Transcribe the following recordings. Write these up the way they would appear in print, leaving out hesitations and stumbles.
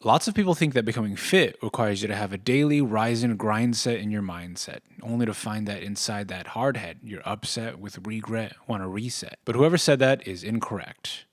Lots of people think that becoming fit requires you to have a daily rise and grind set in your mindset, only to find that inside that hard head, you're upset with regret, want to reset. But whoever said that is incorrect.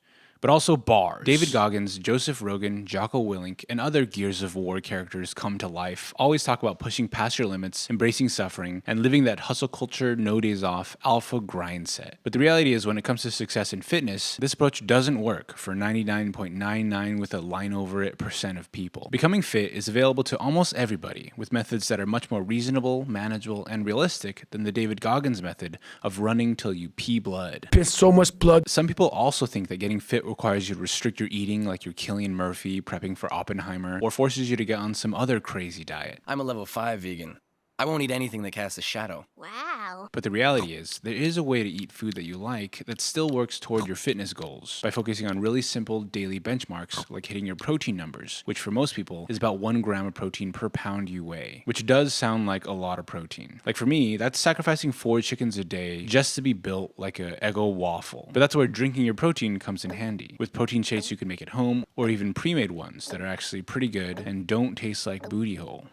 But also bars. David Goggins, Joseph Rogan, Jocko Willink, and other Gears of War characters come to life always talk about pushing past your limits, embracing suffering, and living that hustle culture, no days off, alpha grind set. But the reality is when it comes to success in fitness, this approach doesn't work for 99.99 with a line over it % of people. Becoming fit is available to almost everybody with methods that are much more reasonable, manageable, and realistic than the David Goggins method of running till you pee blood. Piss so much blood. Some people also think that getting fit requires you to restrict your eating like you're Cillian Murphy prepping for Oppenheimer, or forces you to get on some other crazy diet. I'm a level 5 vegan. I won't eat anything that casts a shadow. Wow. But the reality is, there is a way to eat food that you like that still works toward your fitness goals by focusing on really simple daily benchmarks like hitting your protein numbers, which for most people is about 1 gram of protein per pound you weigh, which does sound like a lot of protein. Like for me, that's sacrificing 4 chickens a day just to be built like a Eggo waffle. But that's where drinking your protein comes in handy. With protein shakes you can make at home, or even pre-made ones that are actually pretty good and don't taste like booty hole.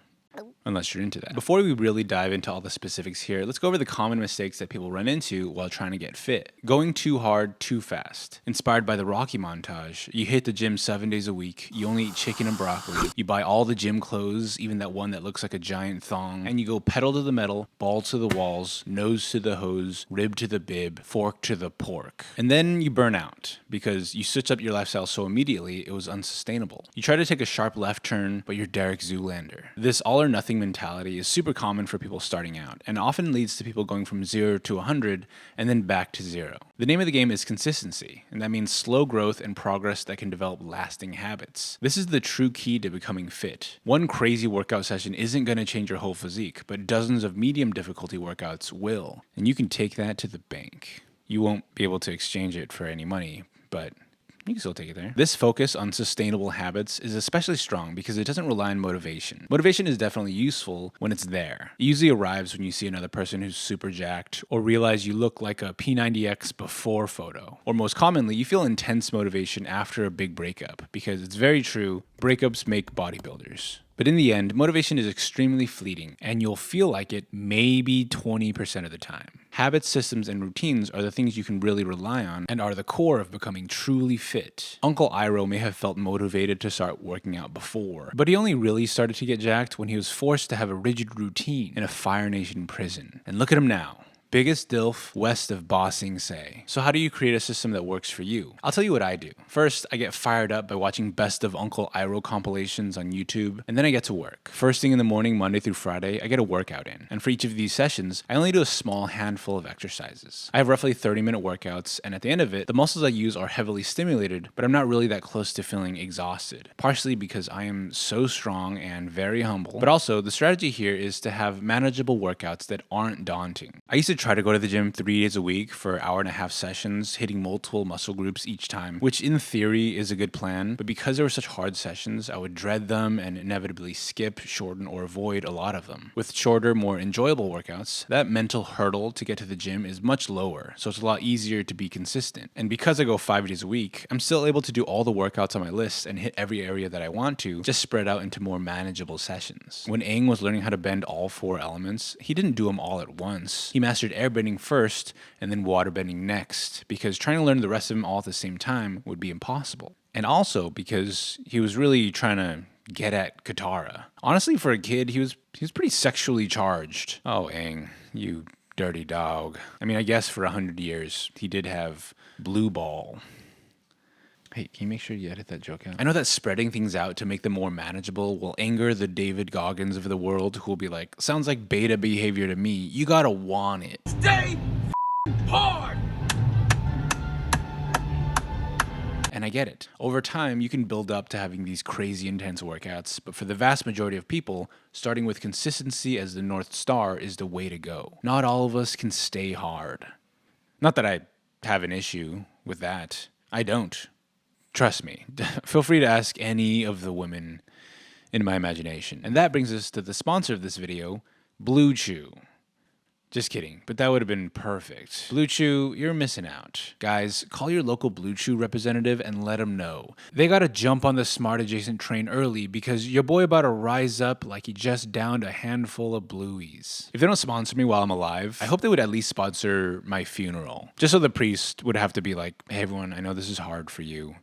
Unless you're into that. Before we really dive into all the specifics here, let's go over the common mistakes that people run into while trying to get fit. Going too hard, too fast. Inspired by the Rocky montage, you hit the gym 7 days a week, you only eat chicken and broccoli, you buy all the gym clothes, even that one that looks like a giant thong, and you go pedal to the metal, ball to the walls, nose to the hose, rib to the bib, fork to the pork. And then you burn out, because you switch up your lifestyle so immediately it was unsustainable. You try to take a sharp left turn, but you're Derek Zoolander. This all or nothing mentality is super common for people starting out and often leads to people going from 0 to 100 and then back to 0. The name of the game is consistency, and that means slow growth and progress that can develop lasting habits. This is the true key to becoming fit. One crazy workout session isn't going to change your whole physique, but dozens of medium difficulty workouts will, and you can take that to the bank. You won't be able to exchange it for any money, but you can still take it there. This focus on sustainable habits is especially strong because it doesn't rely on motivation. Motivation is definitely useful when it's there. It usually arrives when you see another person who's super jacked, or realize you look like a P90X before photo. Or most commonly, you feel intense motivation after a big breakup, because it's very true, breakups make bodybuilders. But in the end, motivation is extremely fleeting, and you'll feel like it maybe 20% of the time. Habits, systems, and routines are the things you can really rely on and are the core of becoming truly fit. Uncle Iroh may have felt motivated to start working out before, but he only really started to get jacked when he was forced to have a rigid routine in a Fire Nation prison. And look at him now. Biggest DILF west of Ba Sing Se. So how do you create a system that works for you? I'll tell you what I do. First, I get fired up by watching best of Uncle Iroh compilations on YouTube, and then I get to work. First thing in the morning, Monday through Friday, I get a workout in. And for each of these sessions, I only do a small handful of exercises. I have roughly 30-minute workouts, and at the end of it, the muscles I use are heavily stimulated, but I'm not really that close to feeling exhausted. Partially because I am so strong and very humble, but also the strategy here is to have manageable workouts that aren't daunting. I used to try to go to the gym 3 days a week for 1.5 hour sessions, hitting multiple muscle groups each time, which in theory is a good plan, but because they were such hard sessions, I would dread them and inevitably skip, shorten, or avoid a lot of them. With shorter, more enjoyable workouts, that mental hurdle to get to the gym is much lower, so it's a lot easier to be consistent. And because I go 5 days a week, I'm still able to do all the workouts on my list and hit every area that I want to, just spread out into more manageable sessions. When Aang was learning how to bend all 4 elements, he didn't do them all at once. He mastered airbending first and then waterbending next, because trying to learn the rest of them all at the same time would be impossible. And also because he was really trying to get at Katara. Honestly, for a kid, he was pretty sexually charged. Oh, Aang, you dirty dog. I mean, I guess for 100 years, he did have blue ball. Hey, can you make sure you edit that joke out? I know that spreading things out to make them more manageable will anger the David Goggins of the world, who will be like, sounds like beta behavior to me. You gotta want it. Stay hard. And I get it. Over time, you can build up to having these crazy intense workouts, but for the vast majority of people, starting with consistency as the North Star is the way to go. Not all of us can stay hard. Not that I have an issue with that. I don't. Trust me. Feel free to ask any of the women in my imagination. And that brings us to the sponsor of this video, Blue Chew. Just kidding, but that would have been perfect. Blue Chew, you're missing out. Guys, call your local Blue Chew representative and let them know. They gotta jump on the Smart Adjacent train early because your boy about to rise up like he just downed a handful of blueies. If they don't sponsor me while I'm alive, I hope they would at least sponsor my funeral. Just so the priest would have to be like, hey everyone, I know this is hard for you,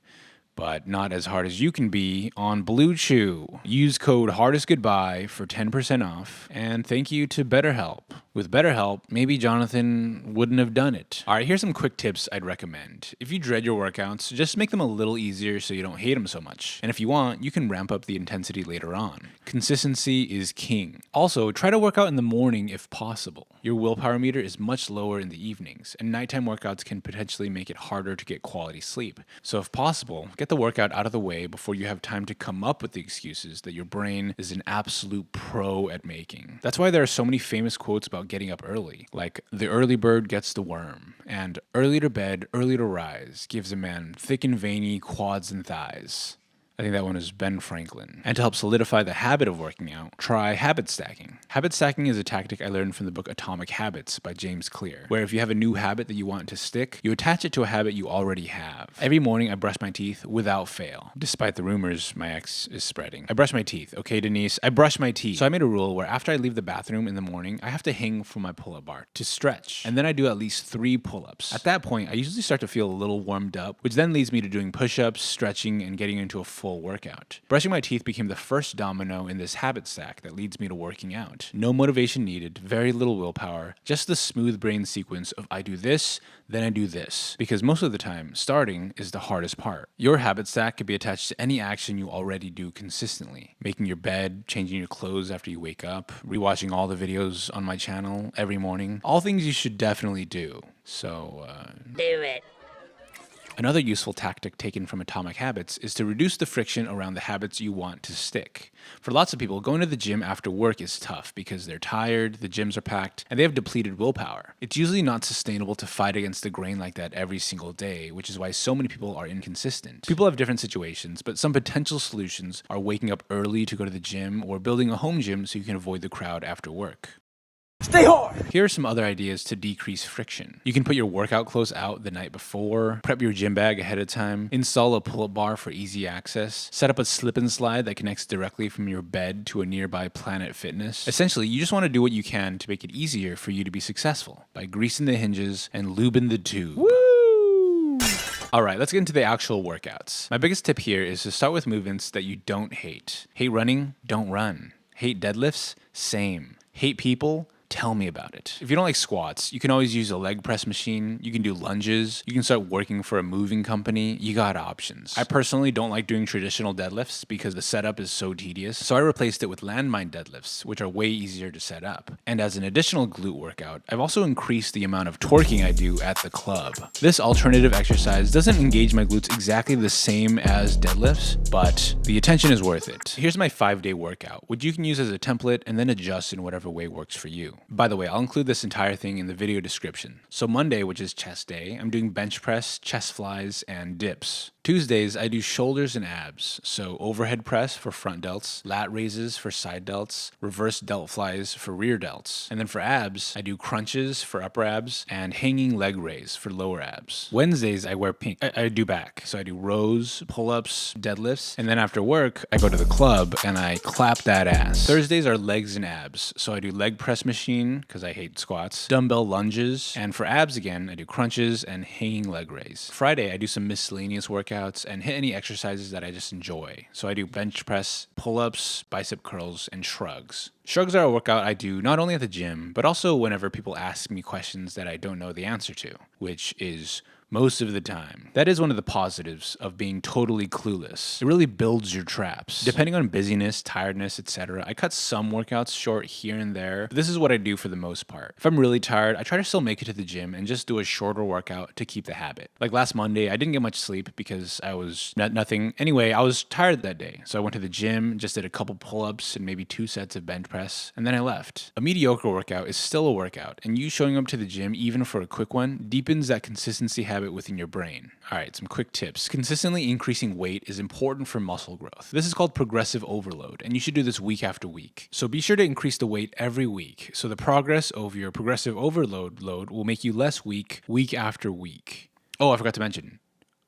but not as hard as you can be on Blue Chew. Use code HARDESTGoodbye for 10% off, and thank you to BetterHelp. With BetterHelp, maybe Jonathan wouldn't have done it. All right, here's some quick tips I'd recommend. If you dread your workouts, just make them a little easier so you don't hate them so much. And if you want, you can ramp up the intensity later on. Consistency is king. Also, try to work out in the morning if possible. Your willpower meter is much lower in the evenings, and nighttime workouts can potentially make it harder to get quality sleep. So if possible, get the workout out of the way before you have time to come up with the excuses that your brain is an absolute pro at making. That's why there are so many famous quotes about getting up early, like the early bird gets the worm, and early to bed, early to rise gives a man thick and veiny quads and thighs. I think that one is Ben Franklin. And to help solidify the habit of working out, try habit stacking. Habit stacking is a tactic I learned from the book Atomic Habits by James Clear, where if you have a new habit that you want to stick, you attach it to a habit you already have. Every morning I brush my teeth without fail, despite the rumors my ex is spreading. I brush my teeth. Okay, Denise, I brush my teeth. So I made a rule where after I leave the bathroom in the morning, I have to hang from my pull-up bar to stretch. And then I do at least 3 pull-ups. At that point, I usually start to feel a little warmed up, which then leads me to doing push-ups, stretching, and getting into a full workout. Brushing my teeth became the first domino in this habit stack that leads me to working out. No motivation needed, very little willpower, just the smooth brain sequence of I do this, then I do this. Because most of the time, starting is the hardest part. Your habit stack can be attached to any action you already do consistently. Making your bed, changing your clothes after you wake up, rewatching all the videos on my channel every morning. All things you should definitely do. So, Do it. Another useful tactic taken from Atomic Habits is to reduce the friction around the habits you want to stick. For lots of people, going to the gym after work is tough because they're tired, the gyms are packed, and they have depleted willpower. It's usually not sustainable to fight against the grain like that every single day, which is why so many people are inconsistent. People have different situations, but some potential solutions are waking up early to go to the gym or building a home gym so you can avoid the crowd after work. Stay hard. Here are some other ideas to decrease friction. You can put your workout clothes out the night before, prep your gym bag ahead of time, install a pull-up bar for easy access, set up a slip and slide that connects directly from your bed to a nearby Planet Fitness. Essentially, you just want to do what you can to make it easier for you to be successful by greasing the hinges and lubing the tube. Woo! All right, let's get into the actual workouts. My biggest tip here is to start with movements that you don't hate. Hate running? Don't run. Hate deadlifts? Same. Hate people? Tell me about it. If you don't like squats, you can always use a leg press machine. You can do lunges. You can start working for a moving company. You got options. I personally don't like doing traditional deadlifts because the setup is so tedious. So I replaced it with landmine deadlifts, which are way easier to set up. And as an additional glute workout, I've also increased the amount of twerking I do at the club. This alternative exercise doesn't engage my glutes exactly the same as deadlifts, but the attention is worth it. Here's my 5-day workout, which you can use as a template and then adjust in whatever way works for you. By the way, I'll include this entire thing in the video description. So Monday, which is chest day, I'm doing bench press, chest flies, and dips. Tuesdays, I do shoulders and abs. So overhead press for front delts, lat raises for side delts, reverse delt flies for rear delts. And then for abs, I do crunches for upper abs and hanging leg raise for lower abs. Wednesdays, I wear pink. I do back. So I do rows, pull-ups, deadlifts. And then after work, I go to the club and I clap that ass. Thursdays are legs and abs. So I do leg press machine because I hate squats, dumbbell lunges. And for abs again, I do crunches and hanging leg raise. Friday, I do some miscellaneous workouts and hit any exercises that I just enjoy. So I do bench press, pull-ups, bicep curls, and shrugs. Shrugs are a workout I do not only at the gym, but also whenever people ask me questions that I don't know the answer to, which is most of the time. That is one of the positives of being totally clueless. It really builds your traps. Depending on busyness, tiredness, etc., I cut some workouts short here and there, but this is what I do for the most part. If I'm really tired, I try to still make it to the gym and just do a shorter workout to keep the habit. Like last Monday, I didn't get much sleep because I was nothing. Anyway, I was tired that day, so I went to the gym, just did a couple pull-ups and maybe 2 sets of bench press press, and then I left. A mediocre workout is still a workout, and you showing up to the gym even for a quick one deepens that consistency habit within your brain. Alright, some quick tips. Consistently increasing weight is important for muscle growth. This is called progressive overload, and you should do this week after week. So be sure to increase the weight every week, so the progress of your progressive overload load will make you less weak week after week. Oh, I forgot to mention.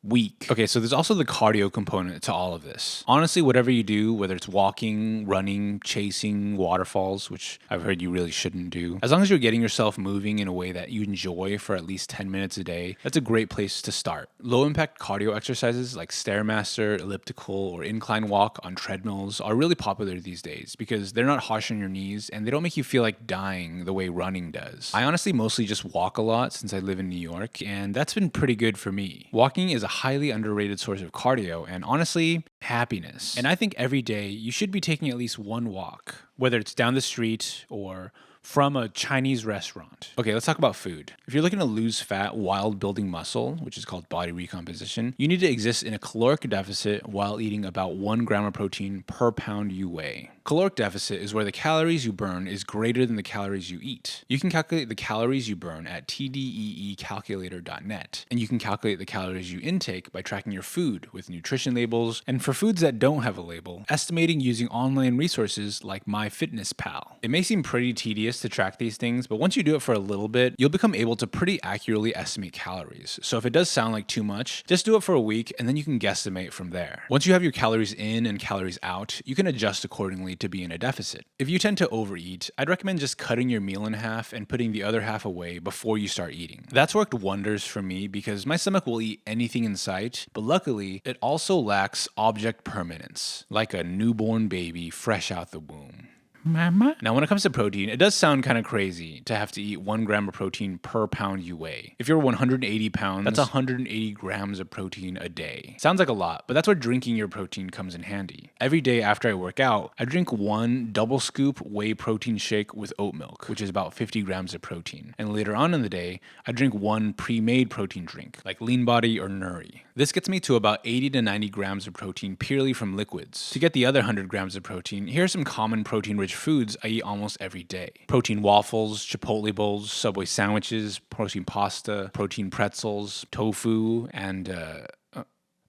Weak. Okay, so there's also the cardio component to all of this. Honestly, whatever you do, whether it's walking, running, chasing, waterfalls, which I've heard you really shouldn't do, as long as you're getting yourself moving in a way that you enjoy for at least 10 minutes a day, that's a great place to start. Low impact cardio exercises like Stairmaster, elliptical, or incline walk on treadmills are really popular these days because they're not harsh on your knees and they don't make you feel like dying the way running does. I honestly mostly just walk a lot since I live in New York, and that's been pretty good for me. Walking is a highly underrated source of cardio and honestly, happiness. And I think every day you should be taking at least one walk, whether it's down the street or from a Chinese restaurant. Okay, let's talk about food. If you're looking to lose fat while building muscle, which is called body recomposition, you need to exist in a caloric deficit while eating about 1 gram of protein per pound you weigh. Caloric deficit is where the calories you burn is greater than the calories you eat. You can calculate the calories you burn at tdeecalculator.net, and you can calculate the calories you intake by tracking your food with nutrition labels, and for foods that don't have a label, estimating using online resources like MyFitnessPal. It may seem pretty tedious to track these things, but once you do it for a little bit, you'll become able to pretty accurately estimate calories. So if it does sound like too much, just do it for a week and then you can guesstimate from there. Once you have your calories in and calories out, you can adjust accordingly to be in a deficit. If you tend to overeat, I'd recommend just cutting your meal in half and putting the other half away before you start eating. That's worked wonders for me because my stomach will eat anything in sight, but luckily it also lacks object permanence, like a newborn baby fresh out the womb. Mama? Now, when it comes to protein, it does sound kind of crazy to have to eat 1 gram of protein per pound you weigh. If you're 180 pounds, that's 180 grams of protein a day. Sounds like a lot, but that's where drinking your protein comes in handy. Every day after I work out, I drink 1 double scoop whey protein shake with oat milk, which is about 50 grams of protein. And later on in the day, I drink 1 pre-made protein drink, like Lean Body or Nuri. This gets me to about 80 to 90 grams of protein purely from liquids. To get the other 100 grams of protein, here are some common protein-rich foods I eat almost every day. Protein waffles, Chipotle bowls, Subway sandwiches, protein pasta, protein pretzels, tofu, and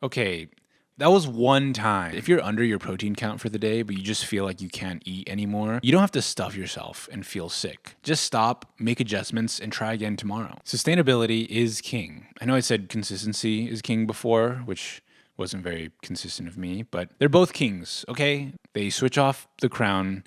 okay, that was one time. If you're under your protein count for the day, but you just feel like you can't eat anymore, you don't have to stuff yourself and feel sick. Just stop, make adjustments, and try again tomorrow. Sustainability is king. I know I said consistency is king before, which wasn't very consistent of me, but they're both kings, okay? They switch off the crown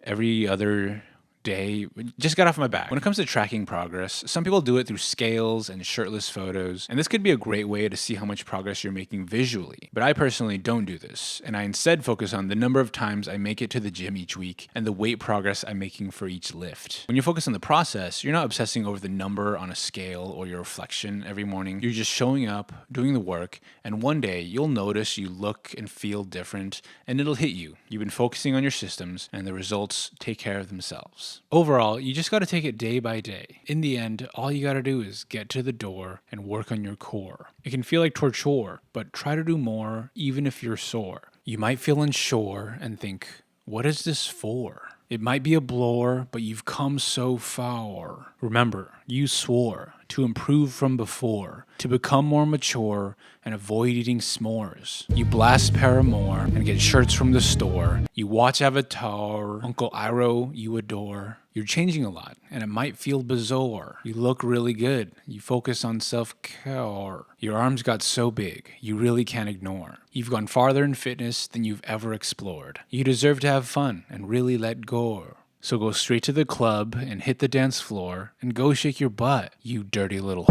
every other day. Just got off my back. When it comes to tracking progress, some people do it through scales and shirtless photos, and this could be a great way to see how much progress you're making visually. But I personally don't do this, and I instead focus on the number of times I make it to the gym each week and the weight progress I'm making for each lift. When you focus on the process, you're not obsessing over the number on a scale or your reflection every morning. You're just showing up, doing the work, and one day you'll notice you look and feel different, and it'll hit you. You've been focusing on your systems, and the results take care of themselves. Overall, you just got to take it day by day. In the end, all you got to do is get to the door and work on your core. It can feel like torture, but try to do more even if you're sore. You might feel unsure and think, what is this for? It might be a blower, but you've come so far. Remember, you swore to improve from before, to become more mature and avoid eating s'mores. You blast Paramore and get shirts from the store. You watch Avatar, Uncle Iroh you adore. You're changing a lot, and it might feel bizarre. You look really good. You focus on self-care. Your arms got so big, you really can't ignore. You've gone farther in fitness than you've ever explored. You deserve to have fun and really let go. So go straight to the club and hit the dance floor and go shake your butt, you dirty little